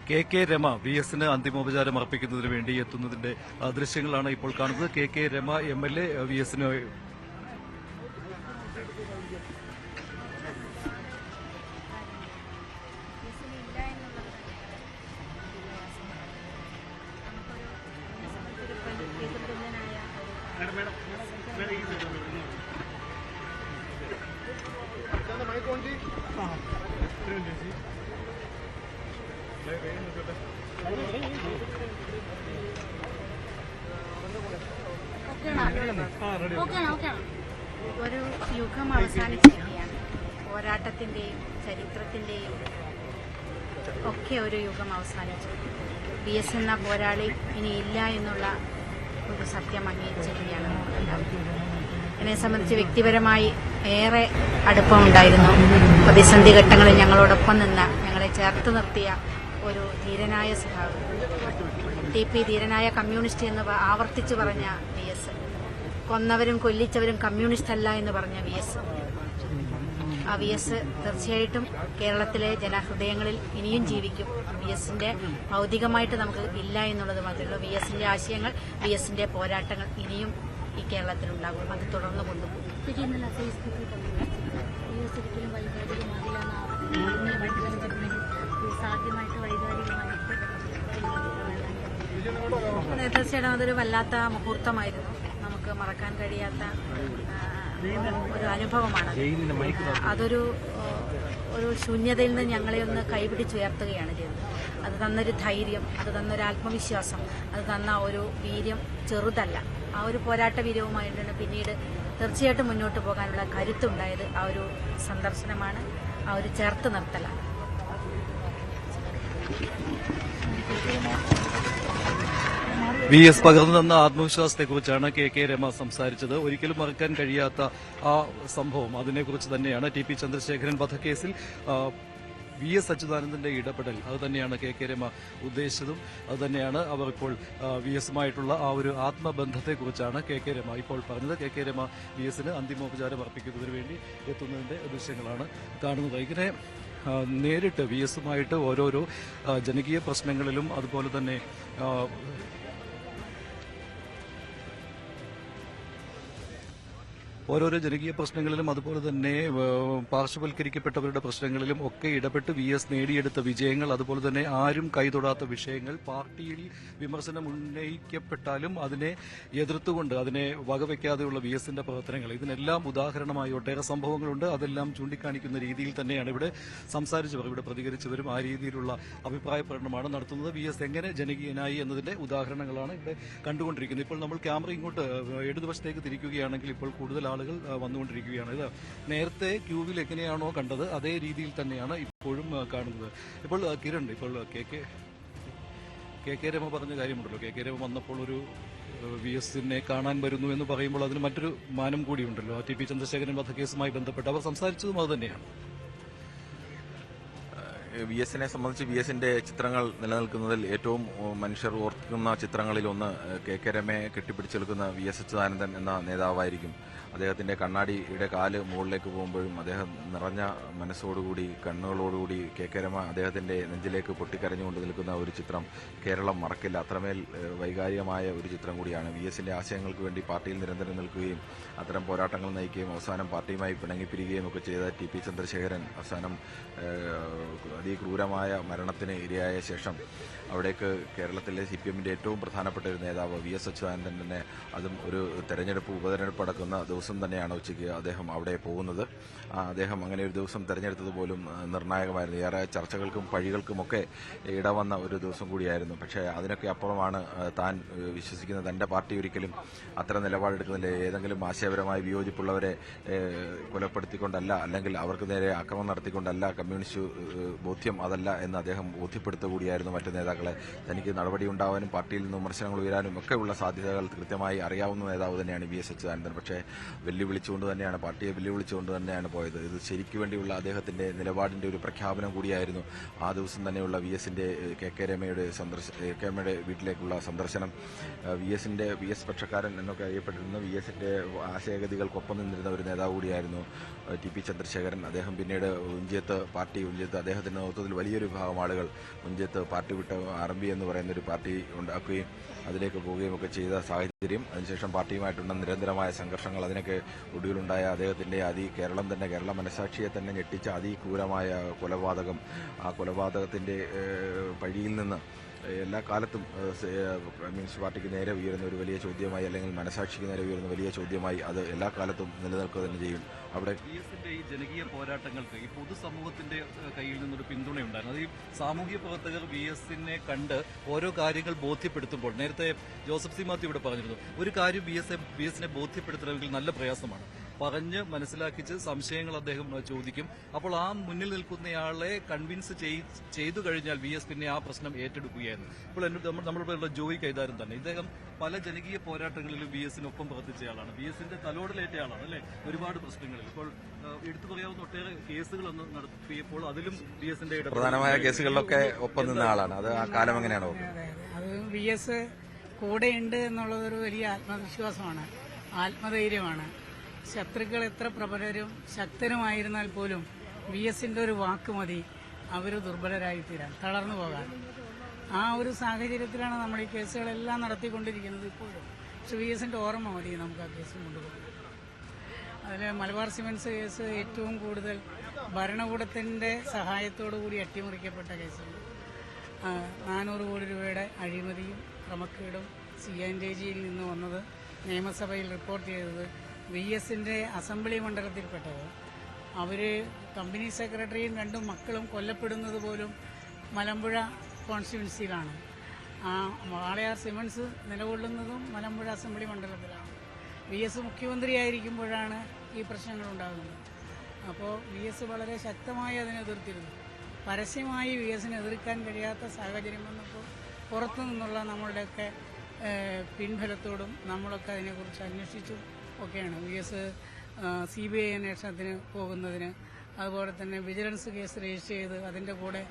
K Rama VS-ന് അന്തിമോപചാരം അർപ്പിക്കുന്നതിന് വേണ്ടി എത്തുന്നതിന്റെ ദൃശ്യങ്ങളാണ് ഇപ്പോൾ കാണുന്നത്. കെ രമ MLA VS-ന് ഒരു യുഗം അവസാനിച്ചിരിക്കുകയാണ്. പോരാട്ടത്തിന്റെയും ചരിത്രത്തിന്റെയും ഒക്കെ ഒരു യുഗം അവസാനിച്ചു. VS എന്ന പോരാളി ഇനിയില്ല എന്നുള്ള ഒരു സത്യം അംഗീകരിച്ചിരിക്കുകയാണ് നമ്മളെല്ലാവരും. എന്നെ സംബന്ധിച്ച് വ്യക്തിപരമായി ഏറെ അടുപ്പമുണ്ടായിരുന്നു. പ്രതിസന്ധി ഘട്ടങ്ങളിൽ ഞങ്ങളോടൊപ്പം നിന്ന, ഞങ്ങളെ ചേർത്ത് നിർത്തിയ ഒരു ധീരനായ സഖാവ്, TP ധീരനായ കമ്മ്യൂണിസ്റ്റ് എന്ന് ആവർത്തിച്ചു പറഞ്ഞ VS, കൊന്നവരും കൊല്ലിച്ചവരും കമ്മ്യൂണിസ്റ്റ് അല്ല എന്ന് പറഞ്ഞ VS. ആ VS തീർച്ചയായിട്ടും കേരളത്തിലെ ജനഹൃദയങ്ങളിൽ ഇനിയും ജീവിക്കും. VS-ന്റെ ഭൗതികമായിട്ട് നമുക്ക് ഇല്ല എന്നുള്ളത് മാത്രമേ ഉള്ളൂ. VS-ന്റെ ആശയങ്ങൾ, VS-ന്റെ പോരാട്ടങ്ങൾ ഇനിയും ഈ കേരളത്തിലുണ്ടാകും. അത് തുടർന്ന് കൊണ്ടുപോകും. തീർച്ചയായിട്ടും അതൊരു വല്ലാത്ത മുഹൂർത്തമായിരുന്നു. നമുക്ക് മറക്കാൻ കഴിയാത്ത ഒരു അനുഭവമാണ്. അതൊരു ശൂന്യതയിൽ നിന്ന് ഞങ്ങളെ ഒന്ന് കൈപിടിച്ചുയർത്തുകയാണ് ചെയ്തത്. അത് തന്നൊരു ധൈര്യം, അത് തന്നൊരു ആത്മവിശ്വാസം, അത് തന്ന ഒരു വീര്യം ചെറുതല്ല. ആ ഒരു പോരാട്ട വീര്യവുമായിട്ടാണ് പിന്നീട് തീർച്ചയായിട്ടും മുന്നോട്ട് പോകാനുള്ള കരുത്തുണ്ടായത്. ആ ഒരു സന്ദർശനമാണ്, ആ ഒരു ചേർത്ത് നിർത്തലാണ്. VS പകർന്നു തന്ന ആത്മവിശ്വാസത്തെക്കുറിച്ചാണ് കെ രമ സംസാരിച്ചത്. ഒരിക്കലും മറക്കാൻ കഴിയാത്ത ആ സംഭവം, അതിനെക്കുറിച്ച് തന്നെയാണ് TP ചന്ദ്രശേഖരൻ വധക്കേസിൽ VS അച്യുതാനന്ദന്റെ ഇടപെടൽ, അത് തന്നെയാണ് കെ രമ ഉദ്ദേശിച്ചതും. അത് തന്നെയാണ് അവർ ഇപ്പോൾ VS-മായിട്ടുള്ള ആ ഒരു ആത്മബന്ധത്തെക്കുറിച്ചാണ് കെ രമ ഇപ്പോൾ പറഞ്ഞത്. കെ രമ VS-ന് അന്തിമോപചാരം അർപ്പിക്കുന്നതിന് വേണ്ടി എത്തുന്നതിന്റെ ദൃശ്യങ്ങളാണ് കാണുന്നത്. ഇങ്ങനെ നേരിട്ട് VS-മായിട്ട് ഓരോരോ ജനകീയ പ്രശ്നങ്ങളിലും അതുപോലെ തന്നെ ഓരോരോ ജനകീയ പ്രശ്നങ്ങളിലും അതുപോലെ തന്നെ പാർശ്വവൽക്കരിക്കപ്പെട്ടവരുടെ പ്രശ്നങ്ങളിലും ഒക്കെ ഇടപെട്ട് VS നേടിയെടുത്ത വിജയങ്ങൾ, അതുപോലെ തന്നെ ആരും കൈതൊടാത്ത വിഷയങ്ങൾ, പാർട്ടിയിൽ വിമർശനം ഉന്നയിക്കപ്പെട്ടാലും അതിനെ എതിർത്തുകൊണ്ട് അതിനെ വകവയ്ക്കാതെയുള്ള VS-ന്റെ പ്രവർത്തനങ്ങൾ, ഇതിനെല്ലാം ഉദാഹരണമായി ഒട്ടേറെ സംഭവങ്ങളുണ്ട്. അതെല്ലാം ചൂണ്ടിക്കാണിക്കുന്ന രീതിയിൽ തന്നെയാണ് ഇവിടെ സംസാരിച്ചവർ, ഇവിടെ പ്രതികരിച്ചവരും ആ രീതിയിലുള്ള അഭിപ്രായ പ്രകടനമാണ് നടത്തുന്നത്. VS എങ്ങനെ ജനകീയനായി എന്നതിന്റെ ഉദാഹരണങ്ങളാണ് ഇവിടെ കണ്ടുകൊണ്ടിരിക്കുന്നത്. ഇപ്പോൾ നമ്മൾ ക്യാമറ ഇങ്ങോട്ട് ഇടതുവശത്തേക്ക് തിരിക്കുകയാണെങ്കിൽ ഇപ്പോൾ കൂടുതൽ ആളുകൾ വന്നുകൊണ്ടിരിക്കുകയാണ്. ഇത് നേരത്തെ ക്യൂവിൽ എങ്ങനെയാണോ കണ്ടത് അതേ രീതിയിൽ തന്നെയാണ് ഇപ്പോഴും കാണുന്നത്. ഇപ്പോൾ കിരൺ, ഇപ്പോൾ കെ രമ പറഞ്ഞ കാര്യമുണ്ടല്ലോ, കെ രമ വന്നപ്പോൾ ഒരു VS-നെ കാണാൻ വരുന്നു എന്ന് പറയുമ്പോൾ അതിന് മറ്റൊരു മാനം കൂടിയുണ്ടല്ലോ. TP ചന്ദ്രശേഖരൻ വധക്കേസുമായി ബന്ധപ്പെട്ട് അവർ സംസാരിച്ചതും അത് തന്നെയാണ്. VS-നെ സംബന്ധിച്ച് VS-ന്റെ ചിത്രങ്ങൾ നിലനിൽക്കുന്നതിൽ ഏറ്റവും മനുഷ്യർ ഓർക്കുന്ന ചിത്രങ്ങളിലൊന്ന് കെ രമയെ കെട്ടിപ്പിടിച്ചെടുക്കുന്ന VS അച്യുതാനന്ദൻ എന്ന നേതാവായിരിക്കും. അദ്ദേഹത്തിന്റെ കണ്ണാടിയുടെ കാല് മുകളിലേക്ക് പോകുമ്പോഴും അദ്ദേഹം നിറഞ്ഞ മനസ്സോടുകൂടി, കണ്ണുകളോടുകൂടി കെ രമ അദ്ദേഹത്തിന്റെ നെഞ്ചിലേക്ക് പൊട്ടിക്കരഞ്ഞുകൊണ്ട് നിൽക്കുന്ന ഒരു ചിത്രം കേരളം മറക്കില്ല. അത്രമേൽ വൈകാരികമായ ഒരു ചിത്രം കൂടിയാണ്. VS-ന്റെ ആശയങ്ങൾക്ക് വേണ്ടി പാർട്ടിയിൽ നിരന്തരം നിൽക്കുകയും അത്തരം പോരാട്ടങ്ങൾ നയിക്കുകയും അവസാനം പാർട്ടിയുമായി പിണങ്ങിപ്പിരിക്കുകയും ഒക്കെ ചെയ്ത TP ചന്ദ്രശേഖരൻ അവസാനം അതിക്രൂരമായ മരണത്തിന് ഇരയായ ശേഷം അവിടേക്ക് കേരളത്തിലെ CPM-ന്റെ ഏറ്റവും പ്രധാനപ്പെട്ട ഒരു നേതാവ് VS അച്യുതാനന്ദൻ തന്നെ, അതും ഒരു ഉപതെരഞ്ഞെടുപ്പ് നടക്കുന്ന ദിവസം തന്നെയാണ് ഉച്ചയ്ക്ക് അദ്ദേഹം അവിടെ പോകുന്നത്. അദ്ദേഹം അങ്ങനെ ഒരു ദിവസം തെരഞ്ഞെടുത്തത് പോലും നിർണായകമായിരുന്നു. ഏറെ ചർച്ചകൾക്കും പഴികൾക്കുമൊക്കെ ഇടവന്ന ഒരു ദിവസം കൂടിയായിരുന്നു. പക്ഷേ അതിനൊക്കെ അപ്പുറമാണ് താൻ വിശ്വസിക്കുന്ന തന്റെ പാർട്ടി ഒരിക്കലും അത്തരം നിലപാടെടുക്കുന്നില്ല. ഏതെങ്കിലും ആശയപരമായി വിയോജിപ്പുള്ളവരെ കൊലപ്പെടുത്തിക്കൊണ്ടല്ല, അല്ലെങ്കിൽ അവർക്ക് നേരെ ആക്രമണം നടത്തിക്കൊണ്ടല്ല കമ്മ്യൂണിസ്റ്റ് ബോധ്യം അതല്ല എന്ന് അദ്ദേഹം ബോധ്യപ്പെടുത്തുകൂടിയായിരുന്നു മറ്റു നേതാക്കളെ. തനിക്ക് നടപടിയുണ്ടാവാനും പാർട്ടിയിൽ നിന്ന് വിമർശനങ്ങൾ ഉയരാനും ഒക്കെയുള്ള സാധ്യതകൾ കൃത്യമായി അറിയാവുന്ന നേതാവ് തന്നെയാണ് VS അച്യുതാനന്ദൻ. പക്ഷേ വെല്ലുവിളിച്ചുകൊണ്ട് തന്നെയാണ്, പാർട്ടിയെ വെല്ലുവിളിച്ചുകൊണ്ട് തന്നെയാണ് പോയത്. ഇത് ശരിക്കു വേണ്ടിയുള്ള അദ്ദേഹത്തിന്റെ നിലപാടിന്റെ ഒരു പ്രഖ്യാപനം കൂടിയായിരുന്നു ആ ദിവസം തന്നെയുള്ള VSന്റെ കെ രമയുടെ വീട്ടിലേക്കുള്ള സന്ദർശനം. VS പക്ഷക്കാരൻ എന്നൊക്കെ അറിയപ്പെട്ടിരുന്ന VSന്റെ ആശയഗതികൾക്കൊപ്പം നിന്നിരുന്ന ഒരു നേതാവ് കൂടിയായിരുന്നു TP ചന്ദ്രശേഖരൻ. അദ്ദേഹം പിന്നീട് ഉഞ്ചിയത്ത് അദ്ദേഹത്തിന്റെ നേതൃത്വത്തിൽ വലിയൊരു വിഭാഗം ആളുകൾ ഉഞ്ചിയത്ത് പാർട്ടി വിട്ട് RMB എന്ന് പറയുന്ന ഒരു പാർട്ടി ഉണ്ടാക്കുകയും അതിലേക്ക് പോവുകയും ഒക്കെ ചെയ്ത സാഹചര്യം, അതിനുശേഷം പാർട്ടിയുമായിട്ടുള്ള നിരന്തരമായ സംഘർഷങ്ങൾ, അതിനൊക്കെ ഒടുവിലുണ്ടായ അദ്ദേഹത്തിന്റെ കേരള മനസാക്ഷിയെ തന്നെ ഞെട്ടിച്ച അതിക്രൂരമായ കൊലപാതകം, ആ കൊലപാതകത്തിന്റെ പഴിയിൽ നിന്ന് എല്ലാ കാലത്തും കമ്മ്യൂണിസ്റ്റ് പാർട്ടിക്ക് നേരെ ഉയരുന്ന ഒരു വലിയ ചോദ്യമായി, അല്ലെങ്കിൽ മനസാക്ഷിക്ക് നേരെ ഉയരുന്ന വലിയ ചോദ്യമായി അത് എല്ലാ കാലത്തും നിലനിൽക്കുക തന്നെ ചെയ്യും. അവിടെ VSന്റെ ഈ ജനകീയ പോരാട്ടങ്ങൾക്ക് ഈ പൊതുസമൂഹത്തിന്റെ കയ്യിൽ നിന്നൊരു പിന്തുണയുണ്ടായിരുന്നു. അത് ഈ സാമൂഹ്യ പ്രവർത്തകർ VSനെ കണ്ട് ഓരോ കാര്യങ്ങൾ ബോധ്യപ്പെടുത്തുമ്പോൾ, നേരത്തെ ജോസഫ് സി മാത്യു ഇവിടെ പറഞ്ഞിരുന്നു, ഒരു കാര്യം VSനെ ബോധ്യപ്പെടുത്തണമെങ്കിൽ നല്ല പ്രയാസമാണ്. പറഞ്ഞ് മനസ്സിലാക്കിച്ച് സംശയങ്ങൾ അദ്ദേഹം ചോദിക്കും. അപ്പോൾ ആ മുന്നിൽ നിൽക്കുന്നയാളെ കൺവിൻസ് ചെയ്തു കഴിഞ്ഞാൽ VS പിന്നെ ആ പ്രശ്നം ഏറ്റെടുക്കുകയായിരുന്നു. ഇപ്പോൾ നമ്മളിവിടെ ജോയി കൈതാരൻ തന്നെ, ഇദ്ദേഹം പല ജനകീയ പോരാട്ടങ്ങളിലും VSനൊപ്പം പ്രവർത്തിച്ചയാളാണ്. VSന്റെ തലോടലേറ്റയാളാണ് അല്ലെ ഒരുപാട് പ്രശ്നങ്ങളിൽ. ഇപ്പോൾ എടുത്തു പറയാവുന്ന ഒട്ടേറെ കേസുകളൊന്ന് നടത്തിയപ്പോൾ അതിലും VSന്റെ പ്രധാനമായ കേസുകളിലൊക്കെ ഒപ്പം നിന്ന ആളാണ്. അത് ആ കാലം എങ്ങനെയാണോ? അത് VS കൂടെയുണ്ട് എന്നുള്ളതൊരു വലിയ ആത്മവിശ്വാസമാണ്, ആത്മധൈര്യമാണ്. ശത്രുക്കൾ എത്ര പ്രബലരും ശക്തരുമായിരുന്നാൽ പോലും VSന്റെ ഒരു വാക്ക് മതി അവർ ദുർബലരായിത്തീരാൻ, തളർന്നു പോകാൻ. ആ ഒരു സാഹചര്യത്തിലാണ് നമ്മൾ ഈ കേസുകളെല്ലാം നടത്തിക്കൊണ്ടിരിക്കുന്നത് ഇപ്പോഴും. പക്ഷെ VSന്റെ ഓർമ്മ മതി നമുക്ക് ആ കേസ് കൊണ്ടുപോകും. അതിൽ മലബാർ സിമന്റ്സ് കേസ് ഏറ്റവും കൂടുതൽ ഭരണകൂടത്തിന്റെ സഹായത്തോടു കൂടി അട്ടിമറിക്കപ്പെട്ട കേസുണ്ട്. 400 കോടി രൂപയുടെ അഴിമതിയും ക്രമക്കേടും CNJയിൽ നിന്ന് വന്നത്, നിയമസഭയിൽ റിപ്പോർട്ട് ചെയ്തത്, VSന്റെ അസംബ്ലി മണ്ഡലത്തിൽപ്പെട്ടത്. അവർ കമ്പനി സെക്രട്ടറിയും 2 മക്കളും കൊല്ലപ്പെടുന്നത് പോലും മലമ്പുഴ കോൺസ്റ്റിറ്റ്യുവൻസിയിലാണ്. വാളയാർ സിമന്റ്സ് നിലകൊള്ളുന്നതും മലമ്പുഴ അസംബ്ലി മണ്ഡലത്തിലാണ്. VS മുഖ്യമന്ത്രിയായിരിക്കുമ്പോഴാണ് ഈ പ്രശ്നങ്ങൾ ഉണ്ടാകുന്നത്. അപ്പോൾ VS വളരെ ശക്തമായി അതിനെ എതിർത്തിരുന്നു. പരസ്യമായി VSനെ എതിർക്കാൻ കഴിയാത്ത സാഹചര്യം വന്നപ്പോൾ പുറത്തു നിന്നുള്ള നമ്മളുടെയൊക്കെ പിൻബലത്തോടും നമ്മളൊക്കെ അതിനെക്കുറിച്ച് അന്വേഷിച്ചു ഒക്കെയാണ് VS CBI അന്വേഷണത്തിന് പോകുന്നതിന്, അതുപോലെ തന്നെ വിജിലൻസ് കേസ് രജിസ്റ്റർ ചെയ്ത് അതിൻ്റെ കൂടെ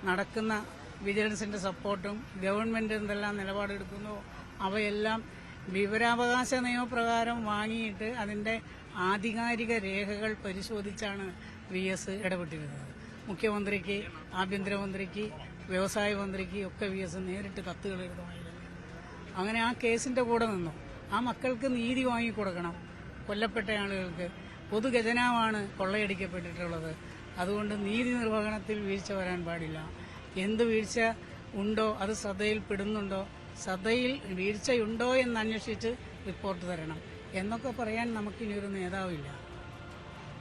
നടക്കുന്ന വിജിലൻസിൻ്റെ സപ്പോർട്ടും ഗവൺമെൻറ് എന്തെല്ലാം നിലപാടെടുക്കുന്നോ അവയെല്ലാം വിവരാവകാശ നിയമപ്രകാരം വാങ്ങിയിട്ട് അതിൻ്റെ ആധികാരിക രേഖകൾ പരിശോധിച്ചാണ് VS ഇടപെട്ടിരുന്നത്. മുഖ്യമന്ത്രിക്ക്, ആഭ്യന്തരമന്ത്രിക്ക്, വ്യവസായ മന്ത്രിക്ക് ഒക്കെ VS നേരിട്ട് കത്തുകൾ എഴുതുമായിരുന്നു. അങ്ങനെ ആ കേസിൻ്റെ കൂടെ നിന്നു. ആ മക്കൾക്ക് നീതി വാങ്ങിക്കൊടുക്കണം. കൊല്ലപ്പെട്ട ആളുകൾക്ക് പൊതുഖജനാവാണ് കൊള്ളയടിക്കപ്പെട്ടിട്ടുള്ളത്. അതുകൊണ്ട് നീതി നിർവഹണത്തിൽ വീഴ്ച വരാൻ പാടില്ല. എന്ത് വീഴ്ച ഉണ്ടോ അത് ശ്രദ്ധയിൽപ്പെടുന്നുണ്ടോ, ശ്രദ്ധയിൽ വീഴ്ചയുണ്ടോ എന്ന് അന്വേഷിച്ച് റിപ്പോർട്ട് തരണം എന്നൊക്കെ പറയാൻ നമുക്കിനിയൊരു നേതാവില്ല.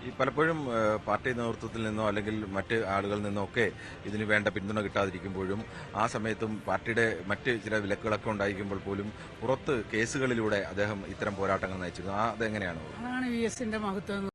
ഈ പലപ്പോഴും പാർട്ടി നേതൃത്വത്തിൽ നിന്നോ അല്ലെങ്കിൽ മറ്റ് ആളുകളിൽ നിന്നോ ഒക്കെ ഇതിന് വേണ്ട പിന്തുണ കിട്ടാതിരിക്കുമ്പോഴും ആ സമയത്തും പാർട്ടിയുടെ മറ്റ് ചില വിലക്കുകളൊക്കെ ഉണ്ടായിരിക്കുമ്പോൾ പോലും പുറത്ത് കേസുകളിലൂടെ അദ്ദേഹം ഇത്തരം പോരാട്ടങ്ങൾ നയിച്ചിരുന്നു. അതെങ്ങനെയാണോ? അതാണ് VSന്റെ മഹത്വം.